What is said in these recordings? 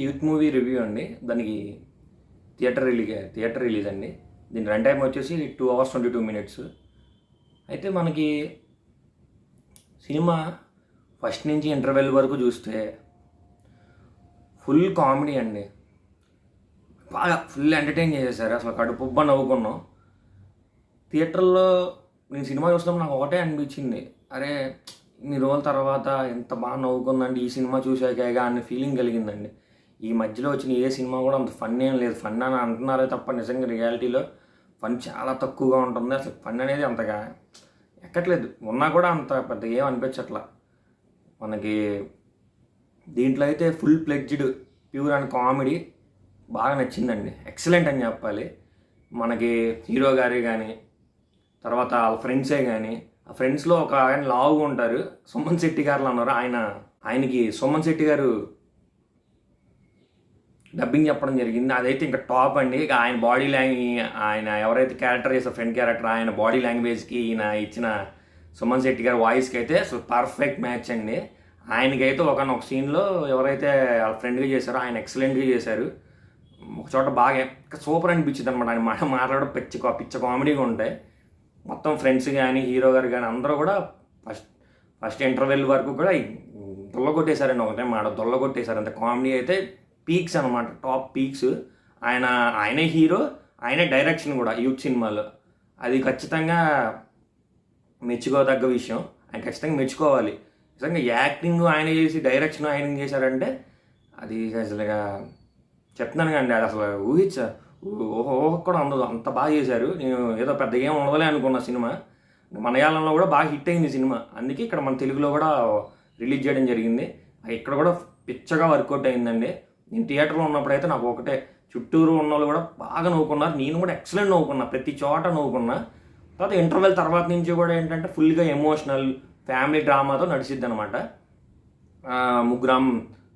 Youth movie review అండి. దానికి theatre release అండి. దీని రన్ టైం వచ్చేసి 2 hours 22 minutes. అయితే మనకి సినిమా ఫస్ట్ నుంచి ఇంటర్వెల్ వరకు చూస్తే ఫుల్ కామెడీ అండి. బాగా ఫుల్ ఎంటర్టైన్ చేసేసారు. అసలు కడుపుబ్బా నవ్వుకున్నాం. థియేటర్లో నేను సినిమా చూసినప్పుడు నాకు ఒకటే అనిపించింది, అరే ఇన్ని రోజుల తర్వాత ఎంత బాగా నవ్వుకుందండి ఈ సినిమా చూసాకేగా అనే ఫీలింగ్ కలిగిందండి. ఈ మధ్యలో వచ్చిన ఏ సినిమా కూడా అంత ఫన్ ఏం లేదు. ఫన్ అని అంటున్నారే తప్ప నిజంగా రియాలిటీలో ఫన్ చాలా తక్కువగా ఉంటుంది. అసలు ఫన్ అనేది అంతగా ఎక్కట్లేదు. ఉన్నా కూడా అంత పెద్ద ఏం అనిపించట్లా మనకి. దీంట్లో అయితే full pledged pure and comedy బాగా నచ్చిందండి. ఎక్సలెంట్ అని చెప్పాలి. మనకి హీరో గారే కానీ, తర్వాత వాళ్ళ ఫ్రెండ్సే కానీ, ఆ ఫ్రెండ్స్లో ఒక ఆయన లావుగా ఉంటారు, సుమన్ శెట్టి గారు అన్నారు. ఆయనకి సుమన్ శెట్టి గారు డబ్బింగ్ చెప్పడం జరిగింది. అదైతే ఇంకా టాప్ అండి. ఇక ఆయన బాడీ లాంగ్వేజ్, ఆయన ఎవరైతే క్యారెక్టర్ చేసే ఫ్రెండ్ క్యారెక్టర్, ఆయన బాడీ లాంగ్వేజ్కి ఈయన ఇచ్చిన సుమన్ శెట్టి గారి వాయిస్కి అయితే అసలు పర్ఫెక్ట్ మ్యాచ్ అండి. ఆయనకైతే ఒక సీన్లో ఎవరైతే వాళ్ళ ఫ్రెండ్గా చేశారో ఆయన ఎక్సలెంట్గా చేశారు. ఒక చోట బాగా సూపర్ అనిపించింది అనమాట. ఆయన మాట్లాడడం పిచ్చ కామెడీగా ఉంటాయి. మొత్తం ఫ్రెండ్స్ కానీ, హీరో గారు కానీ అందరూ కూడా ఫస్ట్ ఇంటర్వెల్ వరకు కూడా దొల్లగొట్టేశారండి. ఒకటే మాట దొల్లగొట్టేశారు. అంత కామెడీ అయితే పీక్స్ అనమాట, టాప్ పీక్స్. ఆయనే హీరో, ఆయనే డైరెక్షన్ కూడా యూత్ సినిమాలో. అది ఖచ్చితంగా మెచ్చుకోదగ్గ విషయం. ఆయన ఖచ్చితంగా మెచ్చుకోవాలి. నిజంగా యాక్టింగ్ ఆయన చేసి డైరెక్షన్ ఆయన చేశారంటే అది అసలుగా చెప్తున్నాను కండి. అది అసలు ఊహ కూడా అందదు, అంత బాగా చేశారు. నేను ఏదో పెద్ద ఏం ఉండదులే అనుకున్న సినిమా. మలయాళంలో కూడా బాగా హిట్ అయింది సినిమా. అందుకే ఇక్కడ మన తెలుగులో కూడా రిలీజ్ చేయడం జరిగింది. ఇక్కడ కూడా పిచ్చగా వర్కౌట్ అయిందండి. నేను థియేటర్లో ఉన్నప్పుడు అయితే నాకు ఒకటే, చుట్టూరు ఉన్న వాళ్ళు కూడా బాగా నవ్వుకున్నారు. నేను కూడా ఎక్సలెంట్ నవ్వుకున్నా, ప్రతి చోట నవ్వుకున్నా. తర్వాత ఇంటర్వెల్ తర్వాత నుంచి కూడా ఏంటంటే ఫుల్గా ఎమోషనల్ ఫ్యామిలీ డ్రామాతో నడిచిద్ది అనమాట.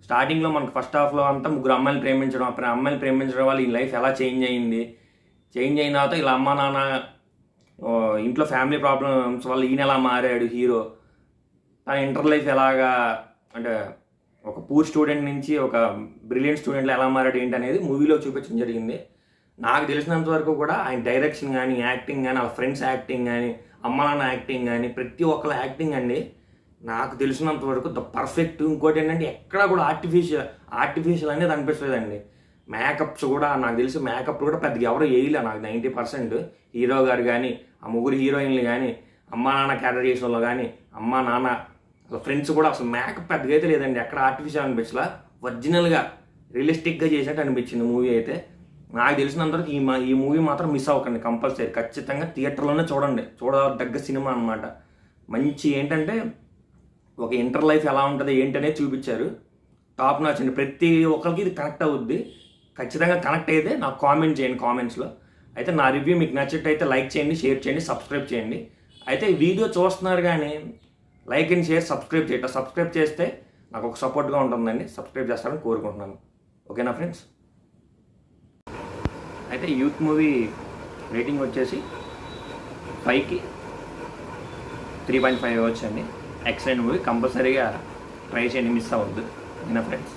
స్టార్టింగ్లో మనకు ఫస్ట్ హాఫ్లో అంతా ముగ్గురు అమ్మాయిలు ప్రేమించడం వల్ల ఈ లైఫ్ ఎలా చేంజ్ అయిన తర్వాత ఇలా అమ్మ నాన్న ఇంట్లో ఫ్యామిలీ ప్రాబ్లమ్స్ వల్ల ఈయన ఎలా మారాడు హీరో, తన ఇంటర్ లైఫ్ ఎలాగా అంటే ఒక పూర్ స్టూడెంట్ నుంచి ఒక బ్రిలియంట్ స్టూడెంట్లో ఎలా మారాడు ఏంటి అనేది మూవీలో చూపించడం జరిగింది. నాకు తెలిసినంత వరకు కూడా ఆయన డైరెక్షన్ కానీ, యాక్టింగ్ కానీ, వాళ్ళ ఫ్రెండ్స్ యాక్టింగ్ కానీ, అమ్మ నాన్న యాక్టింగ్ కానీ, ప్రతి ఒక్కళ్ళ యాక్టింగ్ అండి నాకు తెలిసినంత వరకు ద పర్ఫెక్ట్. ఇంకోటి ఏంటంటే ఎక్కడ కూడా ఆర్టిఫిషియల్ అనేది అనిపించలేదండి. మేకప్స్ కూడా నాకు తెలిసి మేకప్ కూడా పెద్దగా ఎవరో వేయలే. నాకు 90% హీరో గారు కానీ, ఆ ముగ్గురు హీరోయిన్లు కానీ, అమ్మ నాన్న క్యారెక్టర్ చేసిన వాళ్ళు కానీ, అమ్మ నాన్న అసలు ఫ్రెండ్స్ కూడా అసలు మేకప్ పెద్దగా అయితే లేదండి. ఎక్కడ ఆర్టిఫిషియల్ అనిపించలా, ఒరిజినల్గా రియలిస్టిక్గా చేసినట్టు అనిపించింది మూవీ అయితే. నాకు తెలిసినంతవరకు ఈ మూవీ మాత్రం మిస్ అవ్వకండి, కంపల్సరీ ఖచ్చితంగా థియేటర్లోనే చూడదగ్గ సినిమా అనమాట. మంచి ఏంటంటే ఒక ఇంటర్ లైఫ్ ఎలా ఉంటుంది ఏంటనేది చూపించారు. టాప్ నాచ్ అండి. ప్రతి ఒక్కరికి ఇది కనెక్ట్ అవుద్ది. ఖచ్చితంగా కనెక్ట్ అయితే నాకు కామెంట్ చేయండి కామెంట్స్లో. అయితే నా రివ్యూ మీకు నచ్చినట్టయితే లైక్ చేయండి, షేర్ చేయండి, సబ్స్క్రైబ్ చేయండి. అయితే ఈ వీడియో చూస్తున్నారు కానీ లైక్ అండ్ షేర్, సబ్స్క్రైబ్ చేస్తే నాకు ఒక సపోర్ట్గా ఉంటుందండి. సబ్స్క్రైబ్ చేస్తారని కోరుకుంటున్నాను. ఓకేనా ఫ్రెండ్స్? అయితే యూత్ మూవీ రేటింగ్ వచ్చేసి 5కి 3.5 ఇవ్వచ్చు అండి. ఎక్సలెంట్ మూవీ, కంపల్సరీగా ట్రై చేయండి, మిస్ అవ్వద్దు. ఓకేనా ఫ్రెండ్స్?